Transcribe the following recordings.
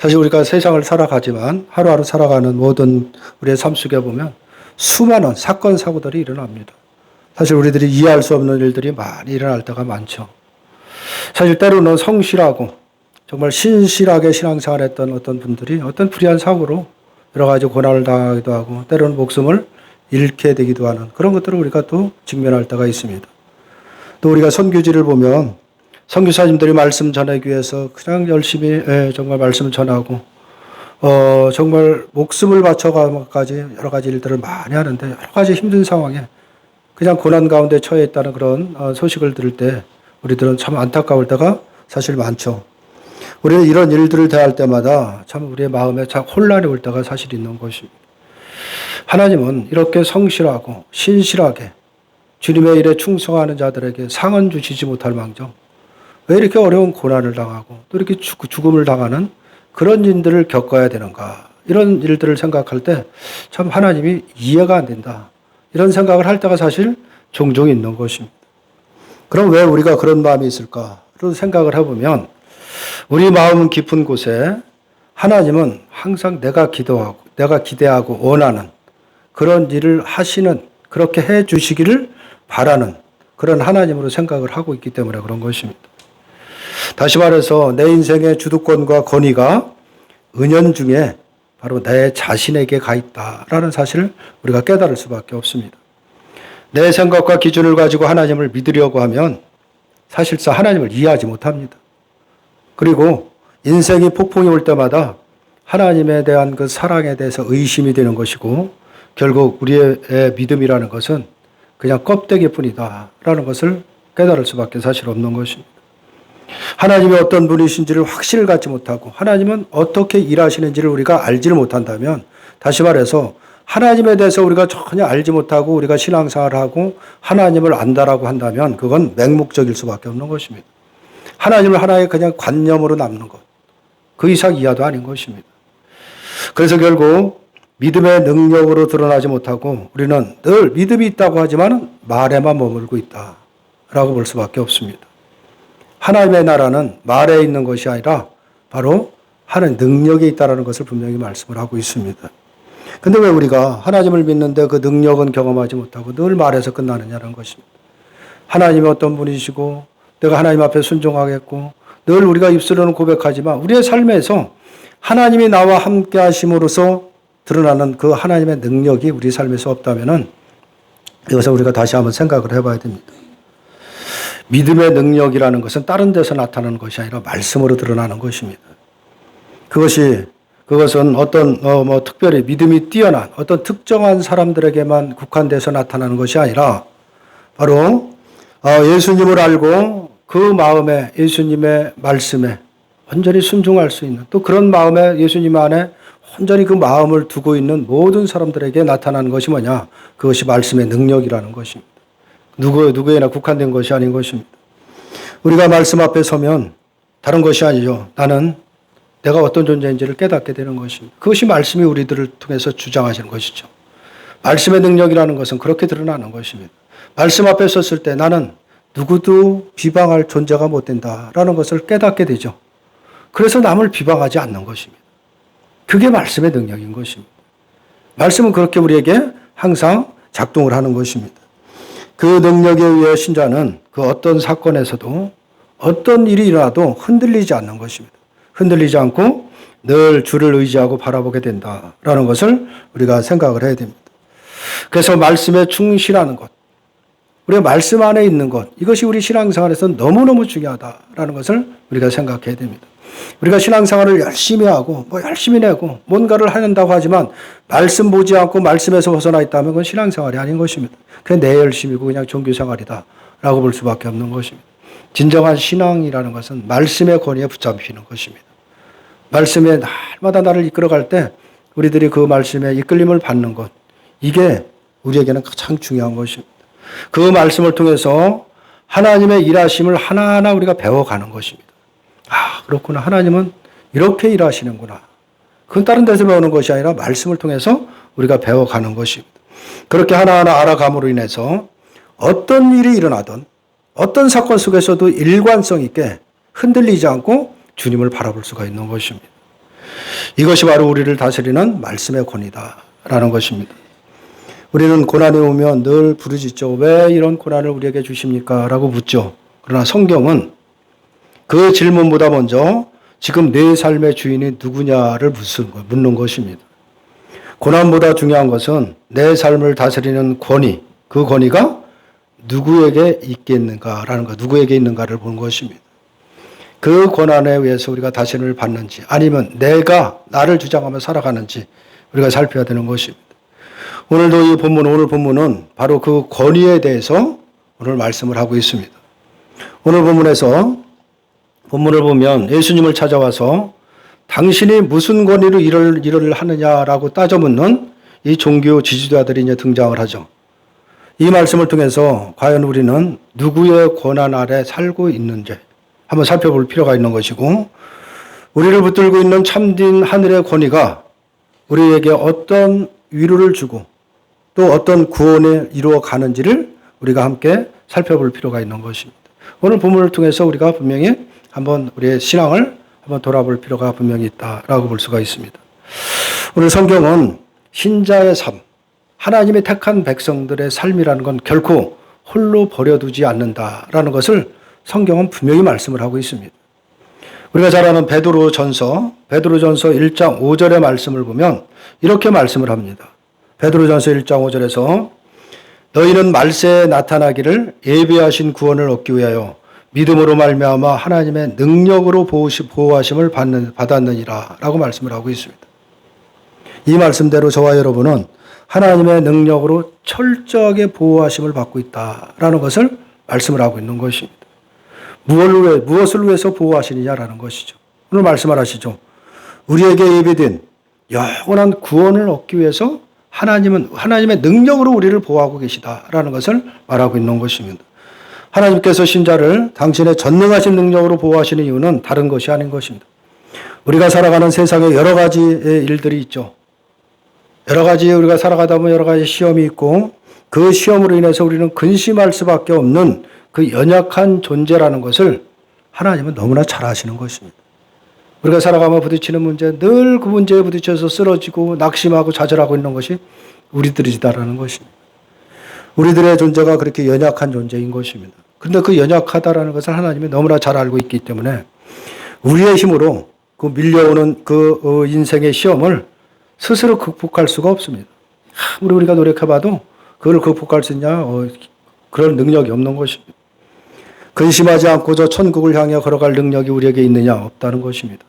사실 우리가 세상을 살아가지만 하루하루 살아가는 모든 우리의 삶 속에 보면 수많은 사건, 사고들이 일어납니다. 사실 우리들이 이해할 수 없는 일들이 많이 일어날 때가 많죠. 사실 때로는 성실하고 정말 신실하게 신앙생활했던 어떤 분들이 어떤 불의한 사고로 여러 가지 고난을 당하기도 하고 때로는 목숨을 잃게 되기도 하는 그런 것들을 우리가 또 직면할 때가 있습니다. 또 우리가 선교지를 보면 선교사님들이 말씀 전하기 위해서 그냥 열심히 정말 말씀을 전하고 정말 목숨을 바쳐가까지 여러 가지 일들을 많이 하는데 여러 가지 힘든 상황에 그냥 고난 가운데 처해 있다는 그런 소식을 들을 때 우리들은 참 안타까울 때가 사실 많죠. 우리는 이런 일들을 대할 때마다 참 우리의 마음에 참 혼란이 올 때가 사실 있는 것입니다. 하나님은 이렇게 성실하고 신실하게 주님의 일에 충성하는 자들에게 상은 주시지 못할 망정 왜 이렇게 어려운 고난을 당하고 또 이렇게 죽음을 당하는 그런 일들을 겪어야 되는가 이런 일들을 생각할 때 참 하나님이 이해가 안 된다 이런 생각을 할 때가 사실 종종 있는 것입니다. 그럼 왜 우리가 그런 마음이 있을까로 생각을 해보면 우리 마음 깊은 곳에 하나님은 항상 내가 기도하고 내가 기대하고 원하는 그런 일을 하시는 그렇게 해 주시기를 바라는 그런 하나님으로 생각을 하고 있기 때문에 그런 것입니다. 다시 말해서 내 인생의 주도권과 권위가 은연중에 바로 내 자신에게 가 있다라는 사실을 우리가 깨달을 수밖에 없습니다. 내 생각과 기준을 가지고 하나님을 믿으려고 하면 사실상 하나님을 이해하지 못합니다. 그리고 인생이 폭풍이 올 때마다 하나님에 대한 그 사랑에 대해서 의심이 되는 것이고 결국 우리의 믿음이라는 것은 그냥 껍데기뿐이다라는 것을 깨달을 수밖에 사실 없는 것입니다. 하나님이 어떤 분이신지를 확신을 갖지 못하고 하나님은 어떻게 일하시는지를 우리가 알지를 못한다면 다시 말해서 하나님에 대해서 우리가 전혀 알지 못하고 우리가 신앙생활을 하고 하나님을 안다라고 한다면 그건 맹목적일 수밖에 없는 것입니다. 하나님을 하나의 그냥 관념으로 남는 것. 그 이상 이하도 아닌 것입니다. 그래서 결국 믿음의 능력으로 드러나지 못하고 우리는 늘 믿음이 있다고 하지만 말에만 머물고 있다라고 볼 수밖에 없습니다. 하나님의 나라는 말에 있는 것이 아니라 바로 하나님 능력에 있다는 것을 분명히 말씀을 하고 있습니다. 근데 왜 우리가 하나님을 믿는데 그 능력은 경험하지 못하고 늘 말에서 끝나느냐는 것입니다. 하나님이 어떤 분이시고 내가 하나님 앞에 순종하겠고 늘 우리가 입술로는 고백하지만 우리의 삶에서 하나님이 나와 함께 하심으로써 드러나는 그 하나님의 능력이 우리 삶에서 없다면은 여기서 우리가 다시 한번 생각을 해봐야 됩니다. 믿음의 능력이라는 것은 다른 데서 나타나는 것이 아니라 말씀으로 드러나는 것입니다. 그것은 어떤 특별히 믿음이 뛰어난 어떤 특정한 사람들에게만 국한돼서 나타나는 것이 아니라 바로 예수님을 알고 그 마음에 예수님의 말씀에 온전히 순종할 수 있는 또 그런 마음에 예수님 안에 온전히 그 마음을 두고 있는 모든 사람들에게 나타나는 것이 뭐냐? 그것이 말씀의 능력이라는 것입니다. 누구에나 국한된 것이 아닌 것입니다. 우리가 말씀 앞에 서면 다른 것이 아니죠. 나는 내가 어떤 존재인지를 깨닫게 되는 것입니다. 그것이 말씀이 우리들을 통해서 주장하시는 것이죠. 말씀의 능력이라는 것은 그렇게 드러나는 것입니다. 말씀 앞에 섰을 때 나는 누구도 비방할 존재가 못 된다라는 것을 깨닫게 되죠. 그래서 남을 비방하지 않는 것입니다. 그게 말씀의 능력인 것입니다. 말씀은 그렇게 우리에게 항상 작동을 하는 것입니다. 그 능력에 의해 신자는 그 어떤 사건에서도 어떤 일이 일어나도 흔들리지 않는 것입니다. 흔들리지 않고 늘 주를 의지하고 바라보게 된다라는 것을 우리가 생각을 해야 됩니다. 그래서 말씀에 충실하는 것, 우리가 말씀 안에 있는 것, 이것이 우리 신앙생활에서 너무너무 중요하다라는 것을 우리가 생각해야 됩니다. 우리가 신앙생활을 열심히 하고 열심히 내고 뭔가를 한다고 하지만 말씀 보지 않고 말씀에서 벗어나 있다면 그건 신앙생활이 아닌 것입니다. 그냥 내 열심이고 그냥 종교생활이다라고 볼 수밖에 없는 것입니다. 진정한 신앙이라는 것은 말씀의 권위에 붙잡히는 것입니다. 말씀에 날마다 나를 이끌어갈 때 우리들이 그 말씀에 이끌림을 받는 것, 이게 우리에게는 가장 중요한 것입니다. 그 말씀을 통해서 하나님의 일하심을 하나하나 우리가 배워가는 것입니다. 그렇구나. 하나님은 이렇게 일하시는구나. 그건 다른 데서 배우는 것이 아니라 말씀을 통해서 우리가 배워가는 것입니다. 그렇게 하나하나 알아감으로 인해서 어떤 일이 일어나든 어떤 사건 속에서도 일관성 있게 흔들리지 않고 주님을 바라볼 수가 있는 것입니다. 이것이 바로 우리를 다스리는 말씀의 권위다라는 것입니다. 우리는 고난이 오면 늘 부르짖죠. 왜 이런 고난을 우리에게 주십니까? 라고 묻죠. 그러나 성경은 그 질문보다 먼저 지금 내 삶의 주인이 누구냐를 묻는 것입니다. 고난보다 중요한 것은 내 삶을 다스리는 권위, 그 권위가 누구에게 있겠는가라는 것, 누구에게 있는가를 보는 것입니다. 그 권한에 의해서 우리가 다스림을 받는지 아니면 내가 나를 주장하며 살아가는지 우리가 살펴야 되는 것입니다. 오늘도 오늘 본문은 바로 그 권위에 대해서 오늘 말씀을 하고 있습니다. 오늘 본문을 보면 예수님을 찾아와서 당신이 무슨 권위로 일을 하느냐라고 따져 묻는 이 종교 지지자들이 이제 등장을 하죠. 이 말씀을 통해서 과연 우리는 누구의 권한 아래 살고 있는지 한번 살펴볼 필요가 있는 것이고, 우리를 붙들고 있는 참된 하늘의 권위가 우리에게 어떤 위로를 주고 또 어떤 구원을 이루어 가는지를 우리가 함께 살펴볼 필요가 있는 것입니다. 오늘 본문을 통해서 우리가 분명히 한번 우리의 신앙을 한번 돌아볼 필요가 분명히 있다라고 볼 수가 있습니다. 오늘 성경은 신자의 삶, 하나님의 택한 백성들의 삶이라는 건 결코 홀로 버려두지 않는다라는 것을 성경은 분명히 말씀을 하고 있습니다. 우리가 잘 아는 베드로전서 1장 5절의 말씀을 보면 이렇게 말씀을 합니다. 베드로전서 1장 5절에서 너희는 말세에 나타나기를 예비하신 구원을 얻기 위하여 믿음으로 말미암아 하나님의 능력으로 보호하심을 받았느니라 라고 말씀을 하고 있습니다. 이 말씀대로 저와 여러분은 하나님의 능력으로 철저하게 보호하심을 받고 있다라는 것을 말씀을 하고 있는 것입니다. 무엇을 위해서 보호하시느냐라는 것이죠. 오늘 말씀을 하시죠. 우리에게 예비된 영원한 구원을 얻기 위해서 하나님의 능력으로 우리를 보호하고 계시다라는 것을 말하고 있는 것입니다. 하나님께서 신자를 당신의 전능하신 능력으로 보호하시는 이유는 다른 것이 아닌 것입니다. 우리가 살아가는 세상에 여러 가지의 일들이 있죠. 여러 가지 우리가 살아가다 보면 여러 가지 시험이 있고 그 시험으로 인해서 우리는 근심할 수밖에 없는 그 연약한 존재라는 것을 하나님은 너무나 잘 아시는 것입니다. 우리가 살아가며 부딪히는 문제, 늘 그 문제에 부딪혀서 쓰러지고 낙심하고 좌절하고 있는 것이 우리들이다라는 것입니다. 우리들의 존재가 그렇게 연약한 존재인 것입니다. 그런데 그 연약하다라는 것을 하나님이 너무나 잘 알고 있기 때문에 우리의 힘으로 그 밀려오는 그 인생의 시험을 스스로 극복할 수가 없습니다. 아무리 우리가 노력해봐도 그걸 극복할 수 있냐? 그런 능력이 없는 것입니다. 근심하지 않고 저 천국을 향해 걸어갈 능력이 우리에게 있느냐? 없다는 것입니다.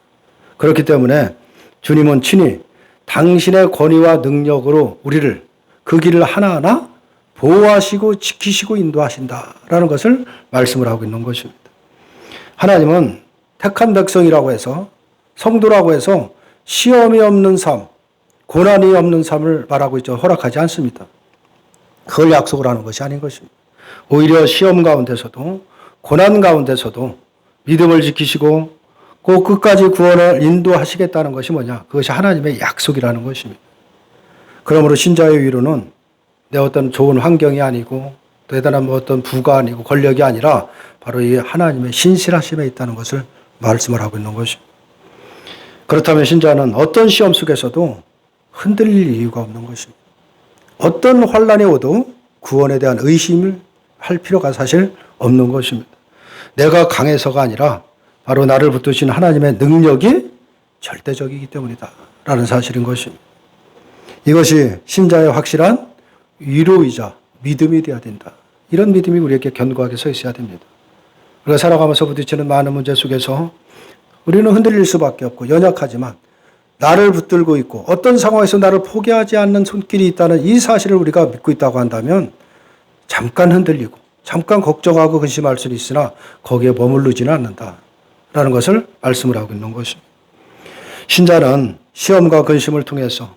그렇기 때문에 주님은 친히 당신의 권위와 능력으로 우리를 그 길을 하나하나 보호하시고 지키시고 인도하신다라는 것을 말씀을 하고 있는 것입니다. 하나님은 택한 백성이라고 해서 성도라고 해서 시험이 없는 삶, 고난이 없는 삶을 말하고 있죠. 허락하지 않습니다. 그걸 약속을 하는 것이 아닌 것입니다. 오히려 시험 가운데서도 고난 가운데서도 믿음을 지키시고 꼭 끝까지 구원을 인도하시겠다는 것이 뭐냐? 그것이 하나님의 약속이라는 것입니다. 그러므로 신자의 위로는 내 어떤 좋은 환경이 아니고 대단한 어떤 부가 아니고 권력이 아니라 바로 이 하나님의 신실하심에 있다는 것을 말씀을 하고 있는 것입니다. 그렇다면 신자는 어떤 시험 속에서도 흔들릴 이유가 없는 것입니다. 어떤 환란이 오도 구원에 대한 의심을 할 필요가 사실 없는 것입니다. 내가 강해서가 아니라 바로 나를 붙드신 하나님의 능력이 절대적이기 때문이다 라는 사실인 것입니다. 이것이 신자의 확실한 위로이자 믿음이 되어야 된다. 이런 믿음이 우리에게 견고하게 서 있어야 됩니다. 우리가 살아가면서 부딪히는 많은 문제 속에서 우리는 흔들릴 수밖에 없고 연약하지만 나를 붙들고 있고 어떤 상황에서 나를 포기하지 않는 손길이 있다는 이 사실을 우리가 믿고 있다고 한다면 잠깐 흔들리고 잠깐 걱정하고 근심할 수는 있으나 거기에 머무르지는 않는다라는 것을 말씀을 하고 있는 것입니다. 신자는 시험과 근심을 통해서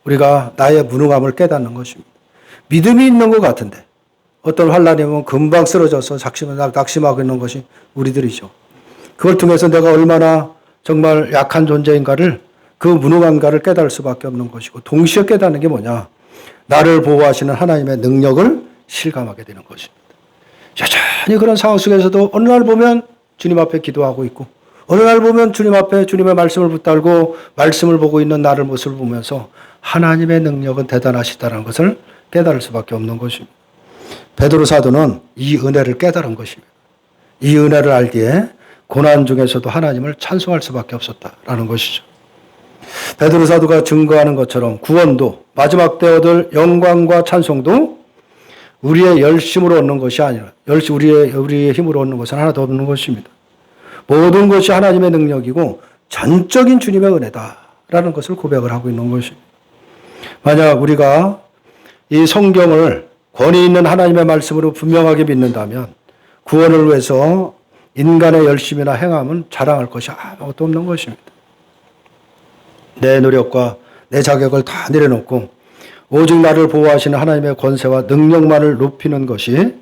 우리가 나의 무능함을 깨닫는 것입니다. 믿음이 있는 것 같은데 어떤 환란이 오면 금방 쓰러져서 낙심하고 있는 것이 우리들이죠. 그걸 통해서 내가 얼마나 정말 약한 존재인가를 그 무능함가를 깨달을 수밖에 없는 것이고 동시에 깨닫는 게 뭐냐? 나를 보호하시는 하나님의 능력을 실감하게 되는 것입니다. 여전히 그런 상황 속에서도 어느 날 보면 주님 앞에 기도하고 있고 어느 날 보면 주님 앞에 주님의 말씀을 붙들고 말씀을 보고 있는 나를 모습을 보면서 하나님의 능력은 대단하시다는 것을 깨달을 수밖에 없는 것입니다. 베드로 사도는 이 은혜를 깨달은 것입니다. 이 은혜를 알기에 고난 중에서도 하나님을 찬송할 수밖에 없었다라는 것이죠. 베드로 사도가 증거하는 것처럼 구원도 마지막 때 얻을 영광과 찬송도 우리의 열심으로 얻는 것이 아니라 우리의 힘으로 얻는 것은 하나도 없는 것입니다. 모든 것이 하나님의 능력이고 전적인 주님의 은혜다라는 것을 고백을 하고 있는 것입니다. 만약 우리가 이 성경을 권위 있는 하나님의 말씀으로 분명하게 믿는다면 구원을 위해서 인간의 열심이나 행함은 자랑할 것이 아무것도 없는 것입니다. 내 노력과 내 자격을 다 내려놓고 오직 나를 보호하시는 하나님의 권세와 능력만을 높이는 것이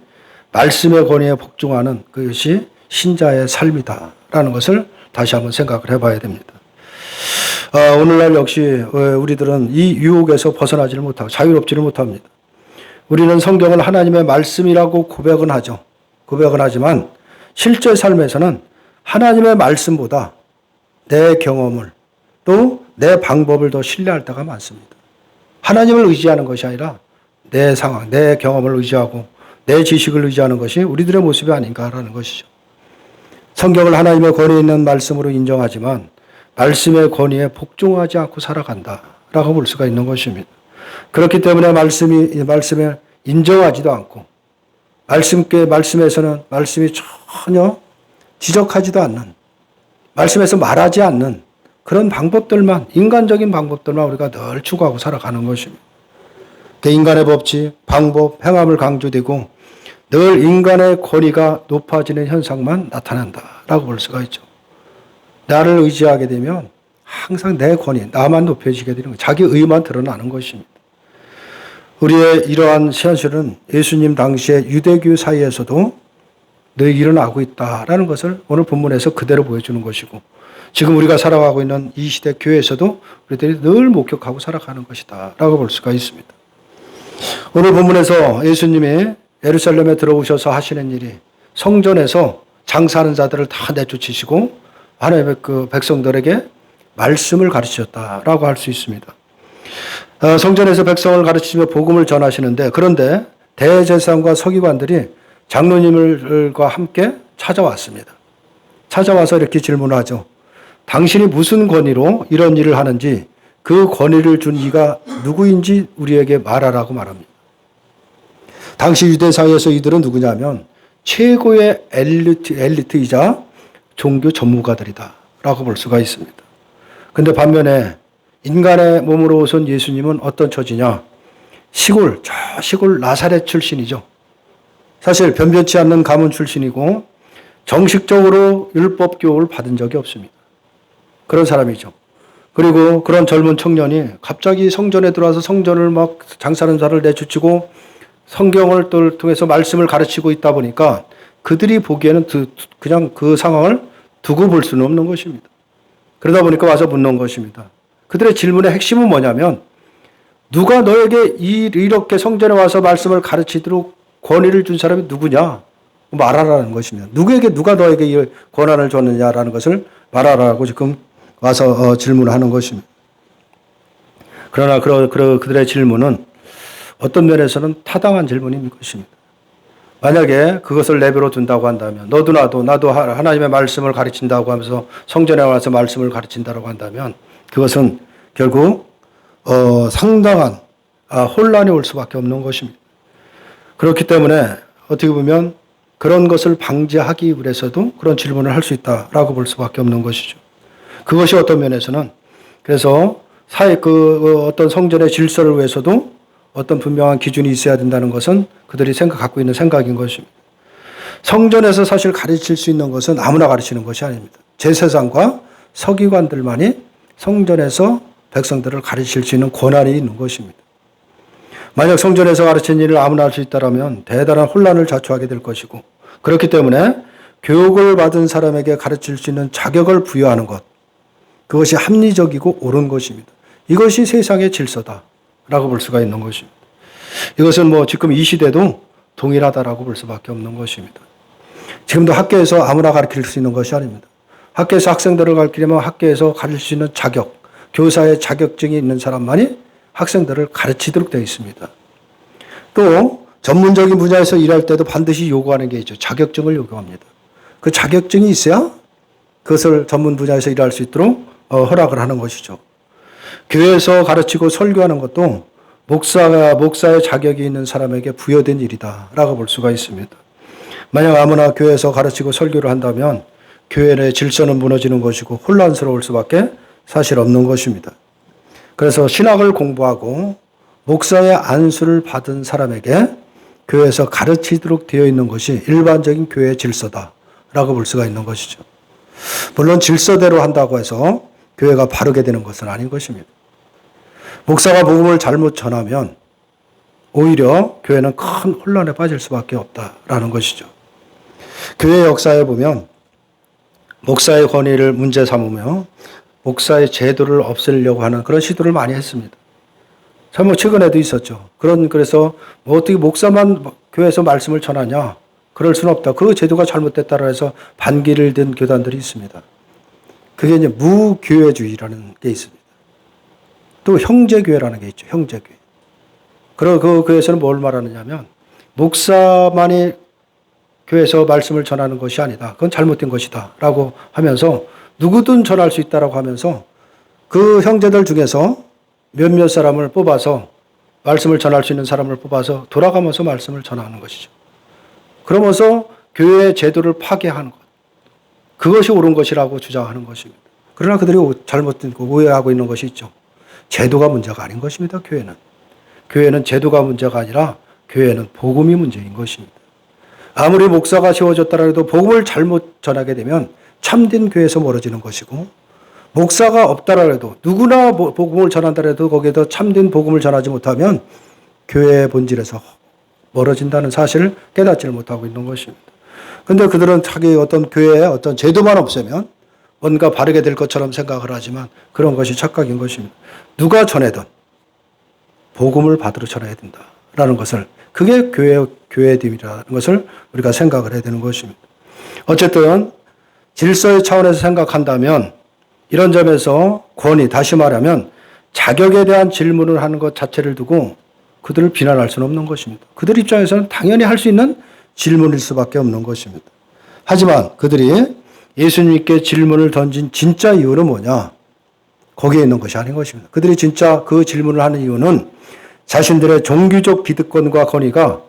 말씀의 권위에 복종하는 그것이 신자의 삶이다라는 것을 다시 한번 생각을 해봐야 됩니다. 오늘날 역시 우리들은 이 유혹에서 벗어나지를 못하고 자유롭지를 못합니다. 우리는 성경을 하나님의 말씀이라고 고백은 하죠. 고백은 하지만 실제 삶에서는 하나님의 말씀보다 내 경험을 또 내 방법을 더 신뢰할 때가 많습니다. 하나님을 의지하는 것이 아니라 내 상황, 내 경험을 의지하고 내 지식을 의지하는 것이 우리들의 모습이 아닌가라는 것이죠. 성경을 하나님의 권위 있는 말씀으로 인정하지만 말씀의 권위에 복종하지 않고 살아간다라고 볼 수가 있는 것입니다. 그렇기 때문에 말씀에 인정하지도 않고 말씀에서는 말씀이 전혀 지적하지도 않는 말씀에서 말하지 않는 그런 방법들만 인간적인 방법들만 우리가 늘 추구하고 살아가는 것입니다. 인간의 법칙, 방법, 행함을 강조되고 늘 인간의 권위가 높아지는 현상만 나타난다라고 볼 수가 있죠. 나를 의지하게 되면 항상 내 권위, 나만 높여지게 되는 거예요. 자기 의만 드러나는 것입니다. 우리의 이러한 현실은 예수님 당시에 유대교 사이에서도 늘 일어나고 있다라는 것을 오늘 본문에서 그대로 보여주는 것이고 지금 우리가 살아가고 있는 이 시대 교회에서도 우리들이 늘 목격하고 살아가는 것이다 라고 볼 수가 있습니다. 오늘 본문에서 예수님이 예루살렘에 들어오셔서 하시는 일이 성전에서 장사하는 자들을 다 내쫓으시고 하나님의 그 백성들에게 말씀을 가르치셨다라고 할 수 있습니다. 성전에서 백성을 가르치며 복음을 전하시는데 그런데 대제사장과 서기관들이 장로님과 함께 찾아왔습니다. 찾아와서 이렇게 질문하죠. 당신이 무슨 권위로 이런 일을 하는지 그 권위를 준 이가 누구인지 우리에게 말하라고 말합니다. 당시 유대 사회에서 이들은 누구냐면 최고의 엘리트이자 종교 전문가들이다라고 볼 수가 있습니다. 그런데 반면에 인간의 몸으로 오신 예수님은 어떤 처지냐? 시골 나사렛 출신이죠. 사실 변변치 않는 가문 출신이고 정식적으로 율법 교육을 받은 적이 없습니다. 그런 사람이죠. 그리고 그런 젊은 청년이 갑자기 성전에 들어와서 성전을 막 장사하는 자를 내쫓고 성경을 통해서 말씀을 가르치고 있다 보니까 그들이 보기에는 그냥 그 상황을 두고 볼 수는 없는 것입니다. 그러다 보니까 와서 묻는 것입니다. 그들의 질문의 핵심은 뭐냐면 누가 너에게 이렇게 성전에 와서 말씀을 가르치도록 권위를 준 사람이 누구냐? 말하라는 것입니다. 누가 너에게 이 권한을 줬느냐라는 것을 말하라고 지금 와서 질문하는 것입니다. 그러나 그들의 질문은 어떤 면에서는 타당한 질문인 것입니다. 만약에 그것을 내버려 둔다고 한다면 나도 하나님의 말씀을 가르친다고 하면서 성전에 와서 말씀을 가르친다고 한다면 그것은 결국 상당한 혼란이 올 수밖에 없는 것입니다. 그렇기 때문에 어떻게 보면 그런 것을 방지하기 위해서도 그런 질문을 할 수 있다라고 볼 수밖에 없는 것이죠. 그것이 어떤 면에서는 그래서 어떤 성전의 질서를 위해서도 어떤 분명한 기준이 있어야 된다는 것은 그들이 갖고 있는 생각인 것입니다. 성전에서 사실 가르칠 수 있는 것은 아무나 가르치는 것이 아닙니다. 제사장과 서기관들만이 성전에서 백성들을 가르칠 수 있는 권한이 있는 것입니다. 만약 성전에서 가르치는 일을 아무나 할 수 있다면 대단한 혼란을 자초하게 될 것이고 그렇기 때문에 교육을 받은 사람에게 가르칠 수 있는 자격을 부여하는 것 그것이 합리적이고 옳은 것입니다. 이것이 세상의 질서다라고 볼 수가 있는 것입니다. 이것은 지금 이 시대도 동일하다라고 볼 수밖에 없는 것입니다. 지금도 학교에서 아무나 가르칠 수 있는 것이 아닙니다. 학교에서 학생들을 가르치려면 학교에서 가르칠 수 있는 자격, 교사의 자격증이 있는 사람만이 학생들을 가르치도록 되어 있습니다. 또 전문적인 분야에서 일할 때도 반드시 요구하는 게 있죠. 자격증을 요구합니다. 그 자격증이 있어야 그것을 전문 분야에서 일할 수 있도록 허락을 하는 것이죠. 교회에서 가르치고 설교하는 것도 목사의 자격이 있는 사람에게 부여된 일이다라고 볼 수가 있습니다. 만약 아무나 교회에서 가르치고 설교를 한다면 교회 내 질서는 무너지는 것이고 혼란스러울 수밖에 사실 없는 것입니다. 그래서 신학을 공부하고 목사의 안수를 받은 사람에게 교회에서 가르치도록 되어 있는 것이 일반적인 교회의 질서다라고 볼 수가 있는 것이죠. 물론 질서대로 한다고 해서 교회가 바르게 되는 것은 아닌 것입니다. 목사가 복음을 잘못 전하면 오히려 교회는 큰 혼란에 빠질 수밖에 없다라는 것이죠. 교회 역사에 보면 목사의 권위를 문제 삼으며 목사의 제도를 없애려고 하는 그런 시도를 많이 했습니다. 참 최근에도 있었죠. 그래서 어떻게 목사만 교회에서 말씀을 전하냐? 그럴 수는 없다. 그 제도가 잘못됐다라 해서 반기를 든 교단들이 있습니다. 그게 이제 무교회주의라는 게 있습니다. 또 형제교회라는 게 있죠. 형제교회. 그리고 그 교회에서는 뭘 말하느냐면 목사만이 교회에서 말씀을 전하는 것이 아니다. 그건 잘못된 것이다. 라고 하면서 누구든 전할 수 있다라고 하면서 그 형제들 중에서 몇몇 사람을 뽑아서 말씀을 전할 수 있는 사람을 뽑아서 돌아가면서 말씀을 전하는 것이죠. 그러면서 교회의 제도를 파괴하는 것. 그것이 옳은 것이라고 주장하는 것입니다. 그러나 그들이 잘못된 오해하고 있는 것이 있죠. 제도가 문제가 아닌 것입니다. 교회는. 교회는 제도가 문제가 아니라 교회는 복음이 문제인 것입니다. 아무리 목사가 세워졌다라 해도 복음을 잘못 전하게 되면 참된 교회에서 멀어지는 것이고 목사가 없다라 해도 누구나 복음을 전한다 해도 거기에서 참된 복음을 전하지 못하면 교회의 본질에서 멀어진다는 사실을 깨닫지를 못하고 있는 것입니다. 그런데 그들은 자기 어떤 교회에 어떤 제도만 없애면 뭔가 바르게 될 것처럼 생각을 하지만 그런 것이 착각인 것입니다. 누가 전해든 복음을 받으러 전해야 된다라는 것을 그게 교회됨이라는 것을 우리가 생각을 해야 되는 것입니다. 어쨌든 질서의 차원에서 생각한다면 이런 점에서 다시 말하면 자격에 대한 질문을 하는 것 자체를 두고 그들을 비난할 수는 없는 것입니다. 그들 입장에서는 당연히 할 수 있는 질문일 수밖에 없는 것입니다. 하지만 그들이 예수님께 질문을 던진 진짜 이유는 뭐냐? 거기에 있는 것이 아닌 것입니다. 그들이 진짜 그 질문을 하는 이유는 자신들의 종교적 기득권과 권위가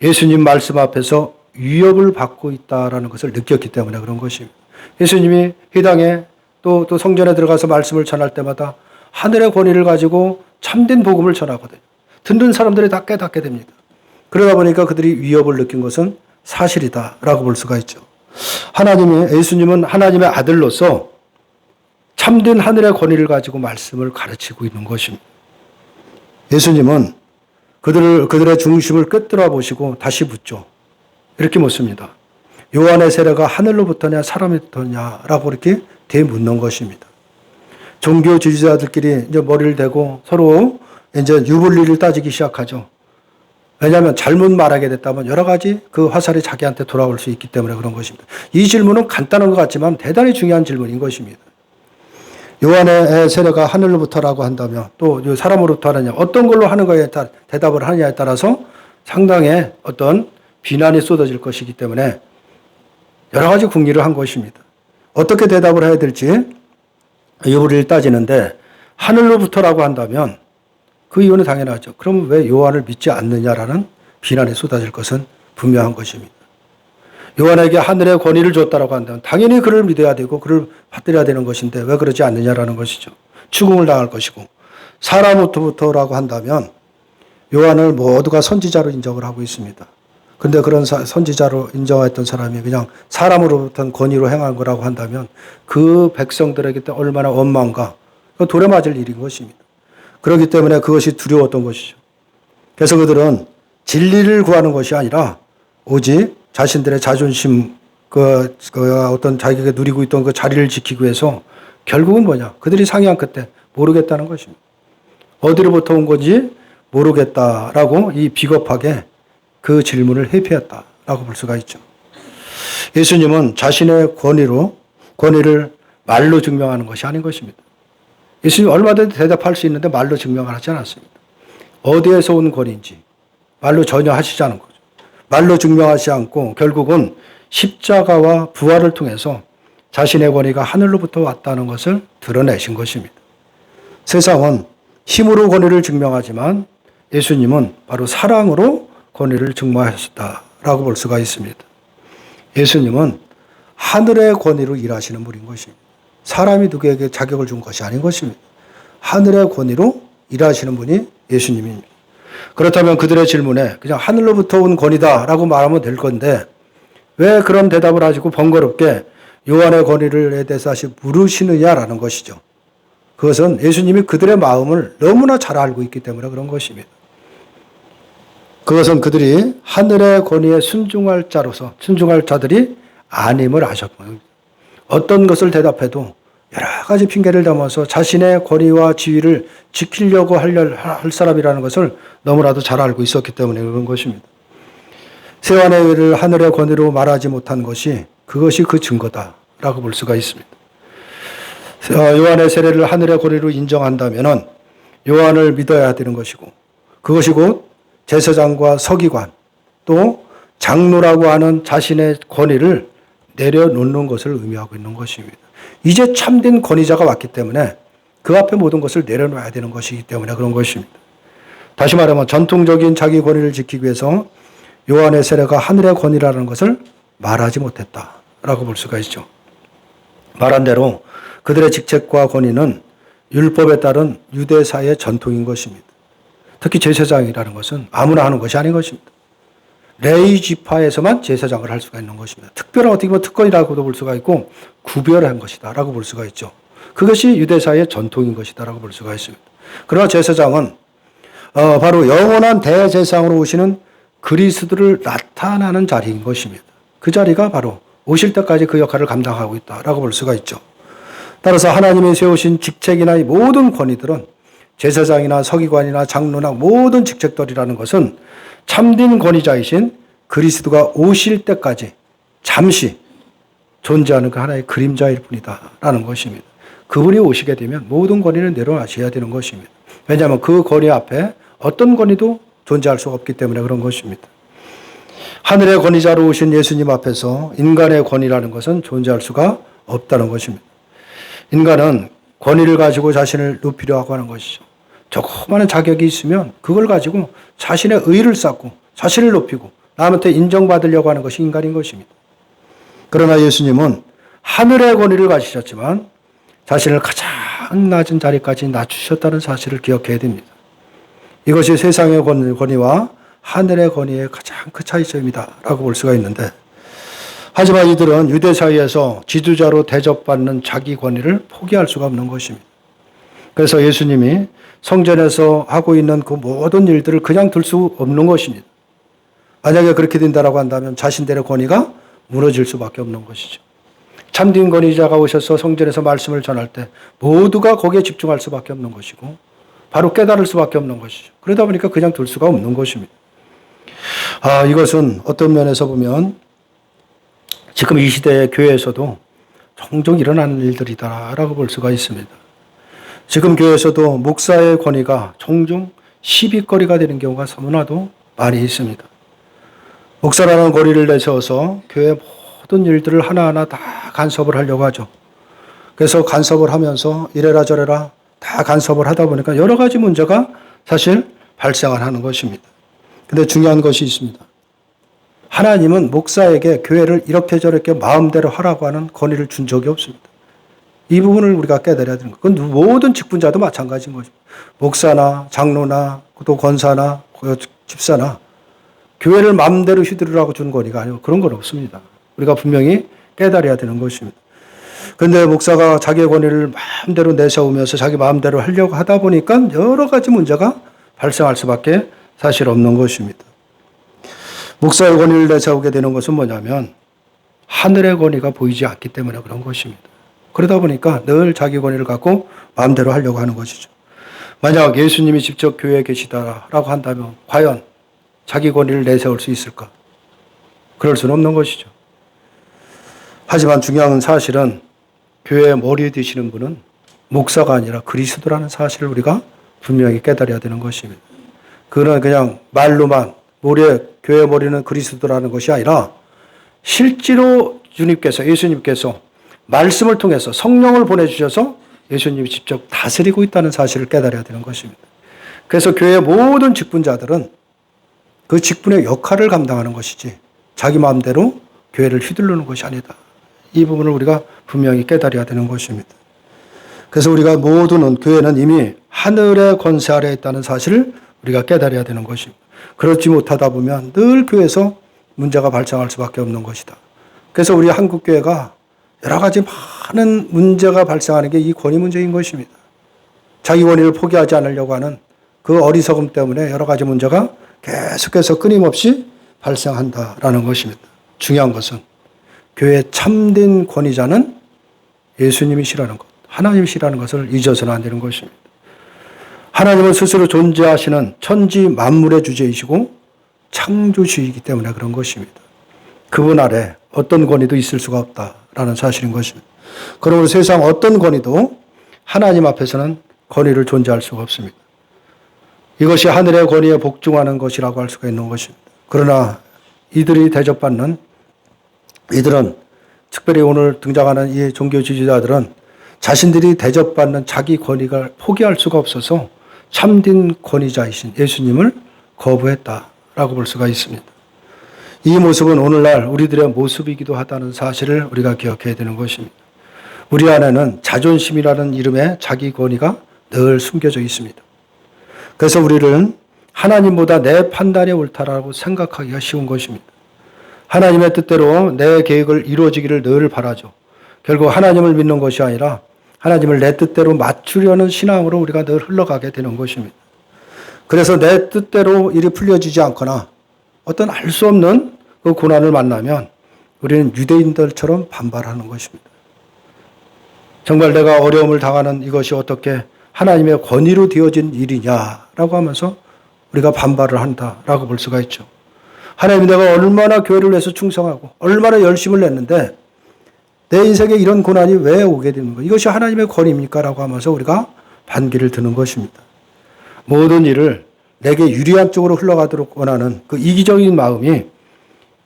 예수님 말씀 앞에서 위협을 받고 있다는 것을 느꼈기 때문에 그런 것입니다. 예수님이 회당에 또 성전에 들어가서 말씀을 전할 때마다 하늘의 권위를 가지고 참된 복음을 전하거든요. 듣는 사람들이 다 깨닫게 됩니다. 그러다 보니까 그들이 위협을 느낀 것은 사실이다라고 볼 수가 있죠. 예수님은 하나님의 아들로서 참된 하늘의 권위를 가지고 말씀을 가르치고 있는 것입니다. 예수님은 그들의 중심을 꿰뚫어 보시고 다시 묻죠. 이렇게 묻습니다. 요한의 세례가 하늘로부터냐 사람으로부터냐라고 이렇게 되묻는 것입니다. 종교 지지자들끼리 이제 머리를 대고 서로 이제 유불리를 따지기 시작하죠. 왜냐하면 잘못 말하게 됐다면 여러 가지 그 화살이 자기한테 돌아올 수 있기 때문에 그런 것입니다. 이 질문은 간단한 것 같지만 대단히 중요한 질문인 것입니다. 요한의 세례가 하늘로부터라고 한다면 또 사람으로부터 하느냐 어떤 걸로 하는 거에 따라 대답을 하느냐에 따라서 상당히 어떤 비난이 쏟아질 것이기 때문에 여러 가지 궁리를 한 것입니다. 어떻게 대답을 해야 될지 유불리를 따지는데 하늘로부터라고 한다면 그 이유는 당연하죠. 그럼 왜 요한을 믿지 않느냐라는 비난이 쏟아질 것은 분명한 것입니다. 요한에게 하늘의 권위를 줬다라고 한다면 당연히 그를 믿어야 되고 그를 받들어야 되는 것인데 왜 그러지 않느냐라는 것이죠. 추궁을 당할 것이고 사람으로부터라고 한다면 요한을 모두가 선지자로 인정을 하고 있습니다. 그런데 그런 선지자로 인정했던 사람이 그냥 사람으로부터 권위로 행한 거라고 한다면 그 백성들에게 얼마나 원망과 돌에 맞을 일인 것입니다. 그렇기 때문에 그것이 두려웠던 것이죠. 그래서 그들은 진리를 구하는 것이 아니라 오직 자신들의 자존심, 어떤 자기가 누리고 있던 그 자리를 지키기 위해서 결국은 뭐냐? 그들이 상의한 끝에 모르겠다는 것입니다. 어디로부터 온 건지 모르겠다라고 이 비겁하게 그 질문을 회피했다라고 볼 수가 있죠. 예수님은 자신의 권위로 권위를 말로 증명하는 것이 아닌 것입니다. 예수님 얼마든지 대답할 수 있는데 말로 증명을 하지 않았습니다. 어디에서 온 권위인지 말로 전혀 하시지 않은 거죠. 말로 증명하지 않고 결국은 십자가와 부활을 통해서 자신의 권위가 하늘로부터 왔다는 것을 드러내신 것입니다. 세상은 힘으로 권위를 증명하지만 예수님은 바로 사랑으로 권위를 증명하셨다라고 볼 수가 있습니다. 예수님은 하늘의 권위로 일하시는 분인 것입니다. 사람이 누구에게 자격을 준 것이 아닌 것입니다. 하늘의 권위로 일하시는 분이 예수님입니다. 그렇다면 그들의 질문에 그냥 하늘로부터 온 권위다라고 말하면 될 건데 왜 그런 대답을 하시고 번거롭게 요한의 권위를 대해서 다시 물으시느냐라는 것이죠. 그것은 예수님이 그들의 마음을 너무나 잘 알고 있기 때문에 그런 것입니다. 그것은 그들이 하늘의 권위에 순종할 자들이 아님을 아셨고요. 어떤 것을 대답해도 여러 가지 핑계를 대면서 자신의 권위와 지위를 지키려고 할 사람이라는 것을 너무나도 잘 알고 있었기 때문에 그런 것입니다. 세wan의 의를 하늘의 권위로 말하지 못한 것이 그것이 그 증거다라고 볼 수가 있습니다. 요한의 세례를 하늘의 권위로 인정한다면 요한을 믿어야 되는 것이고 그것이 곧 제사장과 서기관 또 장로라고 하는 자신의 권위를 내려놓는 것을 의미하고 있는 것입니다. 이제 참된 권위자가 왔기 때문에 그 앞에 모든 것을 내려놓아야 되는 것이기 때문에 그런 것입니다. 다시 말하면 전통적인 자기 권위를 지키기 위해서 요한의 세례가 하늘의 권위라는 것을 말하지 못했다라고 볼 수가 있죠. 말한 대로 그들의 직책과 권위는 율법에 따른 유대사의 전통인 것입니다. 특히 제사장이라는 것은 아무나 하는 것이 아닌 것입니다. 레위 지파에서만 제사장을 할 수가 있는 것입니다. 특별한 어떻게 보면 특권이라고도 볼 수가 있고 구별한 것이다라고 볼 수가 있죠. 그것이 유대사의 전통인 것이다라고 볼 수가 있습니다. 그러나 제사장은 바로 영원한 대제사장으로 오시는 그리스도를 나타나는 자리인 것입니다. 그 자리가 바로 오실 때까지 그 역할을 감당하고 있다라고 볼 수가 있죠. 따라서 하나님이 세우신 직책이나 이 모든 권위들은 제사장이나 서기관이나 장로나 모든 직책들이라는 것은 참된 권위자이신 그리스도가 오실 때까지 잠시 존재하는 그 하나의 그림자일 뿐이다라는 것입니다. 그분이 오시게 되면 모든 권위는 내려놔셔야 되는 것입니다. 왜냐하면 그 권위 앞에 어떤 권위도 존재할 수가 없기 때문에 그런 것입니다. 하늘의 권위자로 오신 예수님 앞에서 인간의 권위라는 것은 존재할 수가 없다는 것입니다. 인간은 권위를 가지고 자신을 높이려 하고 하는 것이죠. 조그마한 자격이 있으면 그걸 가지고 자신의 의의를 쌓고 자신을 높이고 남한테 인정받으려고 하는 것이 인간인 것입니다. 그러나 예수님은 하늘의 권위를 가지셨지만 자신을 가장 낮은 자리까지 낮추셨다는 사실을 기억해야 됩니다. 이것이 세상의 권위와 하늘의 권위의 가장 큰 차이점이다라고 볼 수가 있는데 하지만 이들은 유대 사회에서 지도자로 대접받는 자기 권위를 포기할 수가 없는 것입니다. 그래서 예수님이 성전에서 하고 있는 그 모든 일들을 그냥 둘 수 없는 것입니다. 만약에 그렇게 된다고 한다면 자신들의 권위가 무너질 수밖에 없는 것이죠. 참된 권위자가 오셔서 성전에서 말씀을 전할 때 모두가 거기에 집중할 수밖에 없는 것이고 바로 깨달을 수밖에 없는 것이죠. 그러다 보니까 그냥 둘 수가 없는 것입니다. 이것은 어떤 면에서 보면 지금 이 시대의 교회에서도 종종 일어나는 일들이다라고 볼 수가 있습니다. 지금 교회에서도 목사의 권위가 종종 시비거리가 되는 경우가 너무나도 많이 있습니다. 목사라는 권위를 내세워서 교회 모든 일들을 하나하나 다 간섭을 하려고 하죠. 그래서 간섭을 하면서 이래라 저래라 다 간섭을 하다 보니까 여러 가지 문제가 사실 발생하는 것입니다. 근데 중요한 것이 있습니다. 하나님은 목사에게 교회를 이렇게 저렇게 마음대로 하라고 하는 권위를 준 적이 없습니다. 이 부분을 우리가 깨달아야 되는 거예요. 그건 모든 직분자도 마찬가지인 것입니다. 목사나 장로나 또 권사나 집사나 교회를 마음대로 휘두르라고 준 권위가 아니고 그런 건 없습니다. 우리가 분명히 깨달아야 되는 것입니다. 그런데 목사가 자기의 권위를 마음대로 내세우면서 자기 마음대로 하려고 하다 보니까 여러 가지 문제가 발생할 수밖에 사실 없는 것입니다. 목사의 권위를 내세우게 되는 것은 뭐냐면 하늘의 권위가 보이지 않기 때문에 그런 것입니다. 그러다 보니까 늘 자기 권위를 갖고 마음대로 하려고 하는 것이죠. 만약 예수님이 직접 교회에 계시다라고 한다면 과연 자기 권위를 내세울 수 있을까? 그럴 수는 없는 것이죠. 하지만 중요한 사실은 교회의 머리 되시는 분은 목사가 아니라 그리스도라는 사실을 우리가 분명히 깨달아야 되는 것입니다. 그는 그냥 말로만 교회의 머리는 그리스도라는 것이 아니라 실제로 예수님께서 말씀을 통해서 성령을 보내주셔서 예수님이 직접 다스리고 있다는 사실을 깨달아야 되는 것입니다. 그래서 교회의 모든 직분자들은 그 직분의 역할을 감당하는 것이지 자기 마음대로 교회를 휘두르는 것이 아니다. 이 부분을 우리가 분명히 깨달아야 되는 것입니다. 그래서 우리가 모두는 교회는 이미 하늘의 권세 아래에 있다는 사실을 우리가 깨달아야 되는 것입니다. 그렇지 못하다 보면 늘 교회에서 문제가 발생할 수밖에 없는 것이다. 그래서 우리 한국교회가 여러 가지 많은 문제가 발생하는 게 이 권위 문제인 것입니다. 자기 권위를 포기하지 않으려고 하는 그 어리석음 때문에 여러 가지 문제가 계속해서 끊임없이 발생한다라는 것입니다. 중요한 것은 교회의 참된 권위자는 예수님이시라는 것, 하나님이시라는 것을 잊어서는 안 되는 것입니다. 하나님은 스스로 존재하시는 천지 만물의 주제이시고 창조주이기 때문에 그런 것입니다. 그분 아래 어떤 권위도 있을 수가 없다라는 사실인 것입니다. 그러므로 세상 어떤 권위도 하나님 앞에서는 권위를 존재할 수가 없습니다. 이것이 하늘의 권위에 복종하는 것이라고 할 수가 있는 것입니다. 그러나 이들은 특별히 오늘 등장하는 이 종교 지지자들은 자신들이 대접받는 자기 권위를 포기할 수가 없어서 참된 권위자이신 예수님을 거부했다라고 볼 수가 있습니다. 이 모습은 오늘날 우리들의 모습이기도 하다는 사실을 우리가 기억해야 되는 것입니다. 우리 안에는 자존심이라는 이름의 자기 권위가 늘 숨겨져 있습니다. 그래서 우리는 하나님보다 내 판단이 옳다라고 생각하기가 쉬운 것입니다. 하나님의 뜻대로 내 계획을 이루어지기를 늘 바라죠. 결국 하나님을 믿는 것이 아니라 하나님을 내 뜻대로 맞추려는 신앙으로 우리가 늘 흘러가게 되는 것입니다. 그래서 내 뜻대로 일이 풀려지지 않거나 어떤 알 수 없는 그 고난을 만나면 우리는 유대인들처럼 반발하는 것입니다. 정말 내가 어려움을 당하는 이것이 어떻게 하나님의 권위로 되어진 일이냐라고 하면서 우리가 반발을 한다라고 볼 수가 있죠. 하나님, 내가 얼마나 교회를 위해서 충성하고 얼마나 열심을 냈는데 내 인생에 이런 고난이 왜 오게 되는 거예요? 이것이 하나님의 권위입니까? 라고 하면서 우리가 반기를 드는 것입니다. 모든 일을 내게 유리한 쪽으로 흘러가도록 원하는 그 이기적인 마음이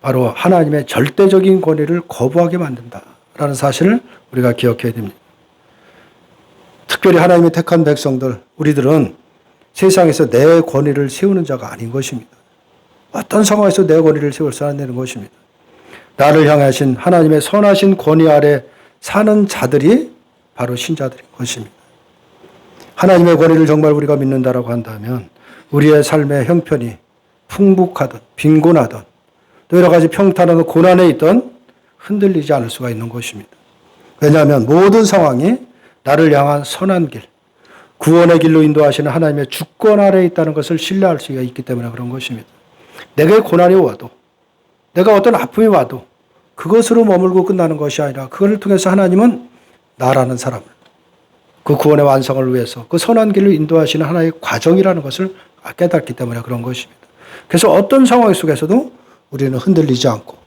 바로 하나님의 절대적인 권위를 거부하게 만든다라는 사실을 우리가 기억해야 됩니다. 특별히 하나님의 택한 백성들, 우리들은 세상에서 내 권위를 세우는 자가 아닌 것입니다. 어떤 상황에서 내 권위를 세울 수 없는 것입니다. 나를 향하신 하나님의 선하신 권위 아래 사는 자들이 바로 신자들인 것입니다. 하나님의 권위를 정말 우리가 믿는다라고 한다면 우리의 삶의 형편이 풍북하든 빈곤하든 또 여러 가지 평탄하고 고난에 있던 흔들리지 않을 수가 있는 것입니다. 왜냐하면 모든 상황이 나를 향한 선한 길, 구원의 길로 인도하시는 하나님의 주권 아래에 있다는 것을 신뢰할 수가 있기 때문에 그런 것입니다. 내게 고난이 와도, 내가 어떤 아픔이 와도 그것으로 머물고 끝나는 것이 아니라 그것을 통해서 하나님은 나라는 사람을 그 구원의 완성을 위해서 그 선한 길로 인도하시는 하나의 과정이라는 것을 깨닫기 때문에 그런 것입니다. 그래서 어떤 상황 속에서도 우리는 흔들리지 않고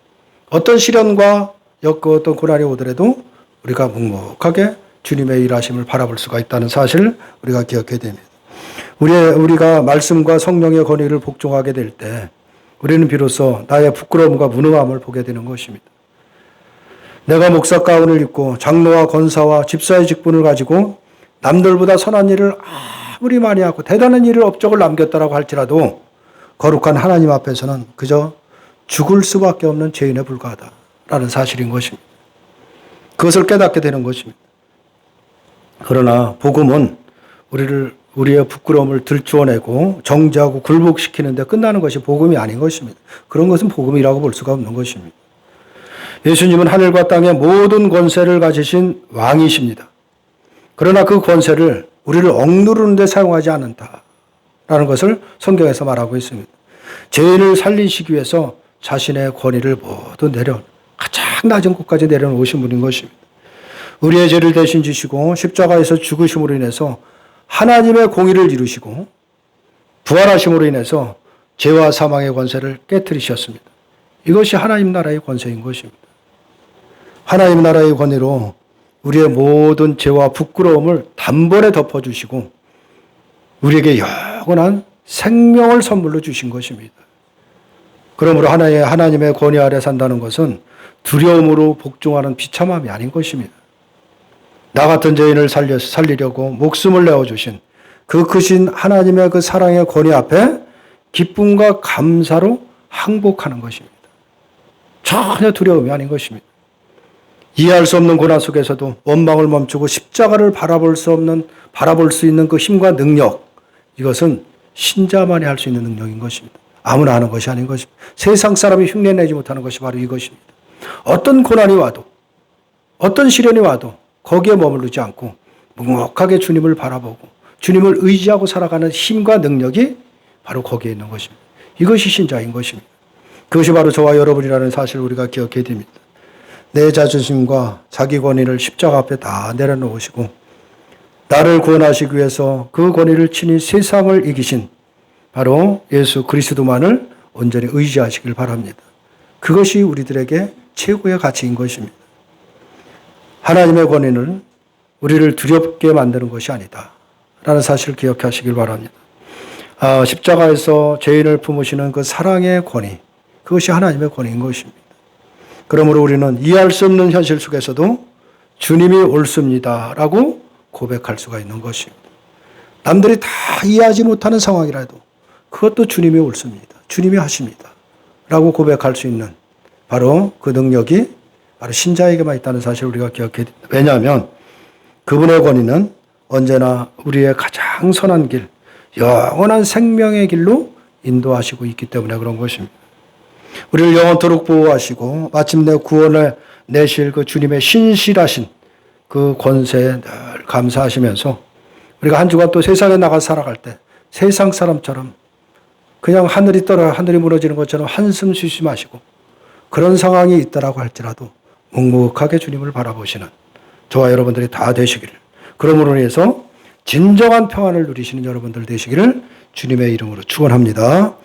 어떤 시련과 어떤 고난이 오더라도 우리가 묵묵하게 주님의 일하심을 바라볼 수가 있다는 사실을 우리가 기억해야 됩니다. 우리가 말씀과 성령의 권위를 복종하게 될 때 우리는 비로소 나의 부끄러움과 무능함을 보게 되는 것입니다. 내가 목사 가운을 입고 장로와 권사와 집사의 직분을 가지고 남들보다 선한 일을 아무리 많이 하고 대단한 일을 업적을 남겼다라고 할지라도 거룩한 하나님 앞에서는 그저 죽을 수밖에 없는 죄인에 불과하다라는 사실인 것입니다. 그것을 깨닫게 되는 것입니다. 그러나 복음은 우리의 부끄러움을 들추어내고 정죄하고 굴복시키는데 끝나는 것이 복음이 아닌 것입니다. 그런 것은 복음이라고 볼 수가 없는 것입니다. 예수님은 하늘과 땅의 모든 권세를 가지신 왕이십니다. 그러나 그 권세를 우리를 억누르는 데 사용하지 않는다라는 것을 성경에서 말하고 있습니다. 죄인을 살리시기 위해서 자신의 권위를 모두 가장 낮은 곳까지 내려놓으신 분인 것입니다. 우리의 죄를 대신 지시고 십자가에서 죽으심으로 인해서 하나님의 공의를 이루시고 부활하심으로 인해서 죄와 사망의 권세를 깨뜨리셨습니다. 이것이 하나님 나라의 권세인 것입니다. 하나님 나라의 권위로 우리의 모든 죄와 부끄러움을 단번에 덮어주시고 우리에게 영원한 생명을 선물로 주신 것입니다. 그러므로 하나님의 권위 아래 산다는 것은 두려움으로 복종하는 비참함이 아닌 것입니다. 나 같은 죄인을 살리려고 목숨을 내어주신 그 크신 하나님의 그 사랑의 권위 앞에 기쁨과 감사로 항복하는 것입니다. 전혀 두려움이 아닌 것입니다. 이해할 수 없는 고난 속에서도 원망을 멈추고 십자가를 바라볼 수 있는 그 힘과 능력, 이것은 신자만이 할 수 있는 능력인 것입니다. 아무나 하는 것이 아닌 것입니다. 세상 사람이 흉내내지 못하는 것이 바로 이것입니다. 어떤 고난이 와도, 어떤 시련이 와도 거기에 머무르지 않고 묵묵하게 주님을 바라보고 주님을 의지하고 살아가는 힘과 능력이 바로 거기에 있는 것입니다. 이것이 신자인 것입니다. 그것이 바로 저와 여러분이라는 사실을 우리가 기억해야 됩니다. 내 자존심과 자기 권위를 십자가 앞에 다 내려놓으시고 나를 구원하시기 위해서 그 권위를 친히 세상을 이기신 바로 예수 그리스도만을 온전히 의지하시길 바랍니다. 그것이 우리들에게 최고의 가치인 것입니다. 하나님의 권위는 우리를 두렵게 만드는 것이 아니다 라는 사실을 기억하시길 바랍니다. 십자가에서 죄인을 품으시는 그 사랑의 권위, 그것이 하나님의 권위인 것입니다. 그러므로 우리는 이해할 수 없는 현실 속에서도 주님이 옳습니다 라고 고백할 수가 있는 것입니다. 남들이 다 이해하지 못하는 상황이라도 그것도 주님이 옳습니다. 주님이 하십니다 라고 고백할 수 있는 바로 그 능력이 바로 신자에게만 있다는 사실을 우리가 기억해야 됩니다. 왜냐하면 그분의 권위는 언제나 우리의 가장 선한 길, 영원한 생명의 길로 인도하시고 있기 때문에 그런 것입니다. 우리를 영원토록 보호하시고 마침내 구원을 내실 그 주님의 신실하신 그 권세에 늘 감사하시면서 우리가 한 주간 또 세상에 나가 살아갈 때 세상 사람처럼 그냥 하늘이 무너지는 것처럼 한숨 쉬지 마시고 그런 상황이 있다라고 할지라도 묵묵하게 주님을 바라보시는 저와 여러분들이 다 되시기를, 그러므로 인해서 진정한 평안을 누리시는 여러분들 되시기를 주님의 이름으로 축원합니다.